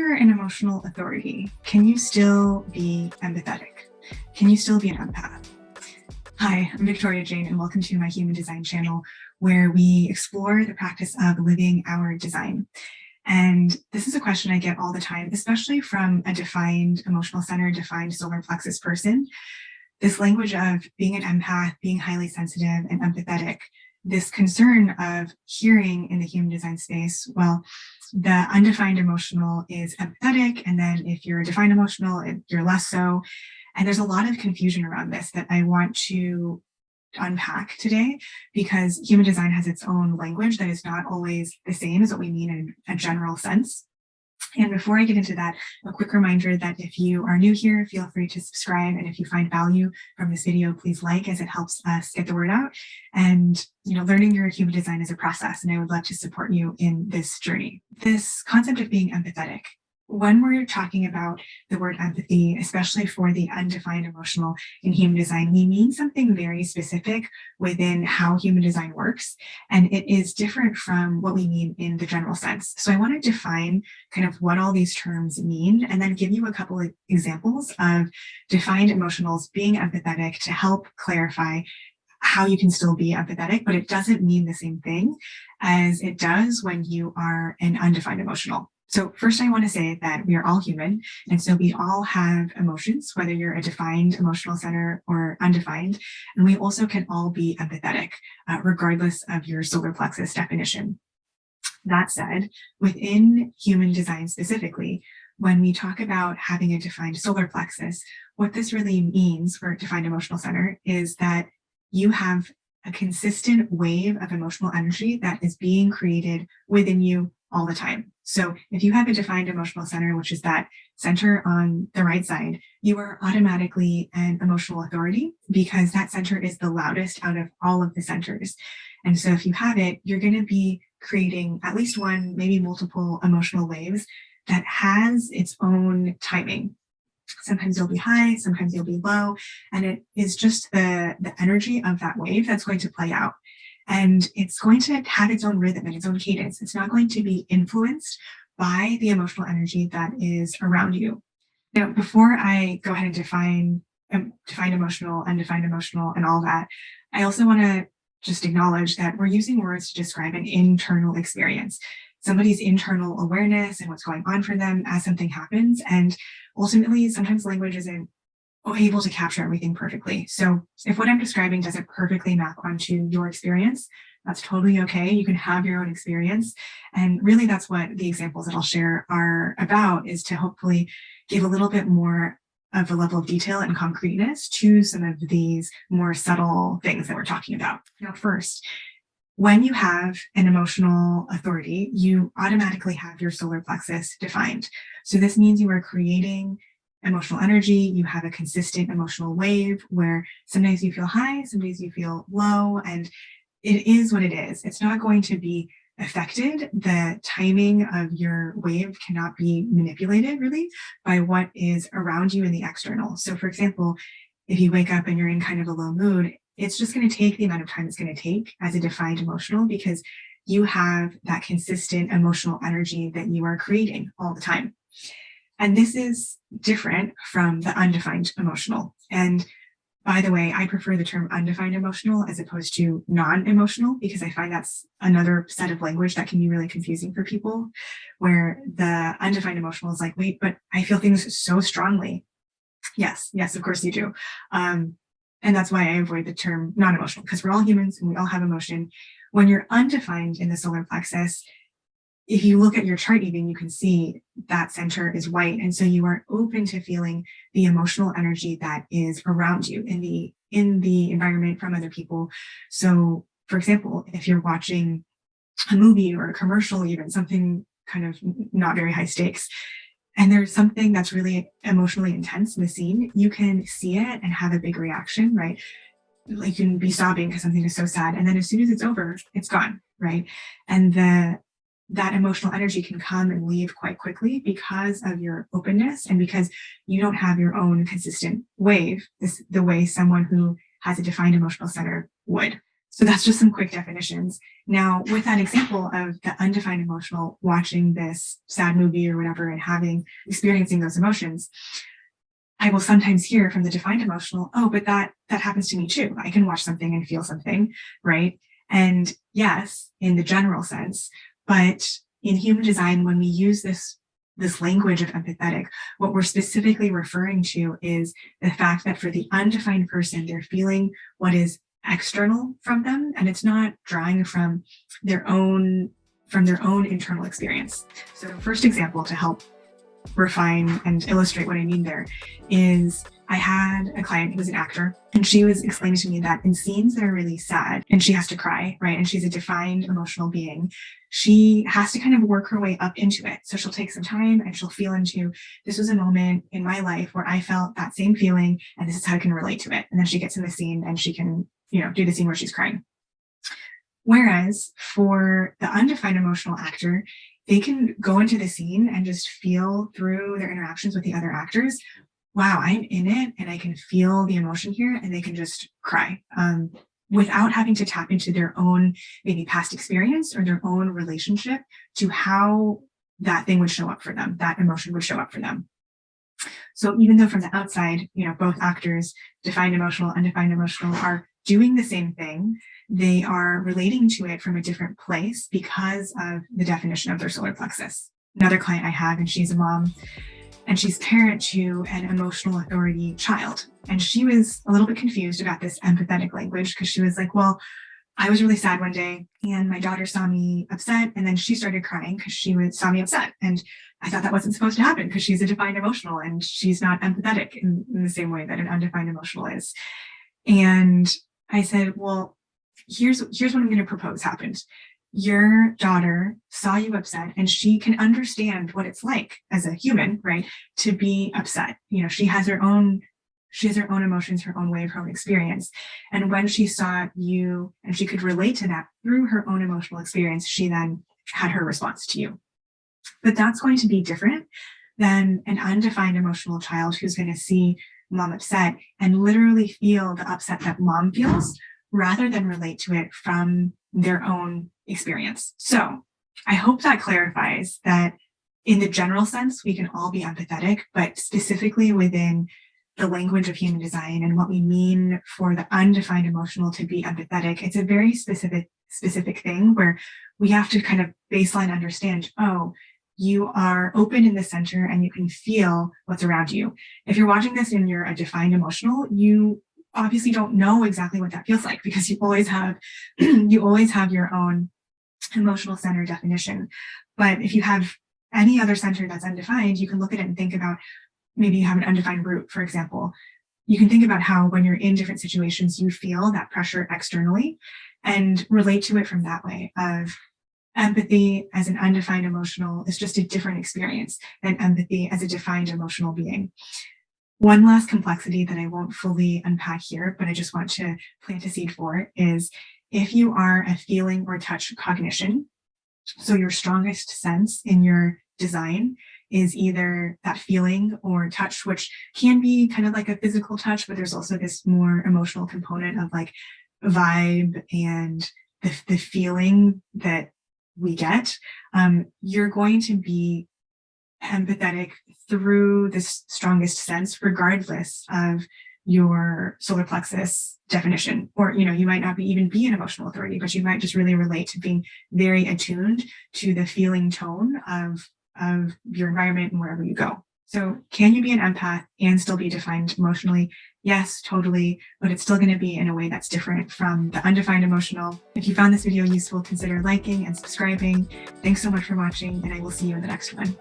you're an emotional authority, can you still be empathetic? Can you still be an empath? Hi, I'm Victoria Jane, and welcome to my Human Design channel, where we explore the practice of living our design. And this is a question I get all the time, especially from a defined emotional center, defined solar plexus person. This language of being an empath, being highly sensitive and empathetic, this concern of hearing in the human design space, well, the undefined emotional is empathetic, and then if you're a defined emotional, you're less so. And there's a lot of confusion around this that I want to unpack today, because human design has its own language that is not always the same as what we mean in a general sense. And before I get into that, a quick reminder that if you are new here, feel free to subscribe. And if you find value from this video, please like, as it helps us get the word out. And, learning your human design is a process, and I would love to support you in this journey. This concept of being empathetic, when we're talking about the word empathy, especially for the undefined emotional in human design, we mean something very specific within how human design works. And it is different from what we mean in the general sense. So I want to define kind of what all these terms mean, and then give you a couple of examples of defined emotionals being empathetic to help clarify how you can still be empathetic, but it doesn't mean the same thing as it does when you are an undefined emotional. So first, I want to say that we are all human, and so we all have emotions, whether you're a defined emotional center or undefined, and we also can all be empathetic, regardless of your solar plexus definition. That said, within human design specifically, when we talk about having a defined solar plexus, what this really means for a defined emotional center is that you have a consistent wave of emotional energy that is being created within you all the time. So if you have a defined emotional center, which is that center on the right side, you are automatically an emotional authority, because that center is the loudest out of all of the centers. And so if you have it, you're going to be creating at least one, maybe multiple emotional waves that has its own timing. Sometimes you'll be high, sometimes you'll be low, and it is just the energy of that wave that's going to play out. And it's going to have its own rhythm and its own cadence. It's not going to be influenced by the emotional energy that is around you. Now, before I go ahead and define defined emotional, undefined emotional, and all that, I also want to just acknowledge that we're using words to describe an internal experience, somebody's internal awareness and what's going on for them as something happens. And ultimately, sometimes language isn't able to capture everything perfectly. So if what I'm describing doesn't perfectly map onto your experience, that's totally okay. You can have your own experience. And really, that's what the examples that I'll share are about, is to hopefully give a little bit more of a level of detail and concreteness to some of these more subtle things that we're talking about. Now, first, when you have an emotional authority, you automatically have your solar plexus defined. So this means you are creating emotional energy. You have a consistent emotional wave where some days you feel high, some days you feel low, and it is what it is. It's not going to be affected. The timing of your wave cannot be manipulated really by what is around you in the external. So for example, if you wake up and you're in kind of a low mood, it's just going to take the amount of time it's going to take as a defined emotional, because you have that consistent emotional energy that you are creating all the time. And this is different from the undefined emotional. And by the way, I prefer the term undefined emotional as opposed to non-emotional, because I find that's another set of language that can be really confusing for people, where the undefined emotional is like, wait, but I feel things so strongly. Yes, of course you do. And that's why I avoid the term non-emotional, because we're all humans and we all have emotion. When you're undefined in the solar plexus, if you look at your chart even, you can see that center is white. And so you are open to feeling the emotional energy that is around you in the environment from other people. So for example, if you're watching a movie or a commercial, even something kind of not very high stakes, and there's something that's really emotionally intense in the scene, you can see it and have a big reaction, right? Like you can be sobbing because something is so sad. And then as soon as it's over, it's gone, right? And that emotional energy can come and leave quite quickly because of your openness, and because you don't have your own consistent wave, the way someone who has a defined emotional center would. So that's just some quick definitions. Now, with that example of the undefined emotional, watching this sad movie or whatever and experiencing those emotions, I will sometimes hear from the defined emotional, oh, but that happens to me too. I can watch something and feel something, right? And yes, in the general sense, but in human design, when we use this language of empathetic, what we're specifically referring to is the fact that for the undefined person, they're feeling what is external from them, and it's not drawing from their own internal experience. So first example to help refine and illustrate what I mean there is I had a client who was an actor, and she was explaining to me that in scenes that are really sad and she has to cry, right? And she's a defined emotional being. She has to kind of work her way up into it. So she'll take some time and she'll feel into, this was a moment in my life where I felt that same feeling, and this is how I can relate to it. And then she gets in the scene and she can, do the scene where she's crying. Whereas for the undefined emotional actor, they can go into the scene and just feel through their interactions with the other actors, wow, I'm in it and I can feel the emotion here, and they can just cry without having to tap into their own maybe past experience or their own relationship to how that thing would show up for them, that emotion would show up for them. So even though from the outside, both actors, defined emotional, undefined emotional, are doing the same thing, they are relating to it from a different place because of the definition of their solar plexus. Another client I have, and she's a mom, and she's parent to an emotional authority child. And she was a little bit confused about this empathetic language because she was like, well, I was really sad one day and my daughter saw me upset, and then she started crying because saw me upset. And I thought that wasn't supposed to happen because she's a defined emotional and she's not empathetic in the same way that an undefined emotional is. And I said, well, here's what I'm going to propose happened. Your daughter saw you upset and she can understand what it's like as a human, right, to be upset. She has her own emotions, her own way, her own experience. And when she saw you and she could relate to that through her own emotional experience, she then had her response to you. But that's going to be different than an undefined emotional child who's going to see mom upset and literally feel the upset that mom feels rather than relate to it from their own experience. So I hope that clarifies that in the general sense, we can all be empathetic, but specifically within the language of human design and what we mean for the undefined emotional to be empathetic, it's a very specific thing where we have to kind of baseline understand, oh, you are open in the center and you can feel what's around you. If you're watching this and you're a defined emotional, you obviously don't know exactly what that feels like because you always have your own emotional center definition. But if you have any other center that's undefined, you can look at it and think about, maybe you have an undefined root, for example. You can think about how when you're in different situations, you feel that pressure externally and relate to it from that way of empathy as an undefined emotional is just a different experience than empathy as a defined emotional being. One last complexity that I won't fully unpack here, but I just want to plant a seed for is if you are a feeling or touch cognition, so your strongest sense in your design is either that feeling or touch, which can be kind of like a physical touch, but there's also this more emotional component of like vibe and the feeling that we get. You're going to be empathetic through this strongest sense, regardless of your solar plexus definition. Or, you might not even be an emotional authority, but you might just really relate to being very attuned to the feeling tone of your environment and wherever you go. So can you be an empath and still be defined emotionally? Yes, totally. But it's still going to be in a way that's different from the undefined emotional. If you found this video useful, consider liking and subscribing. Thanks so much for watching, and I will see you in the next one.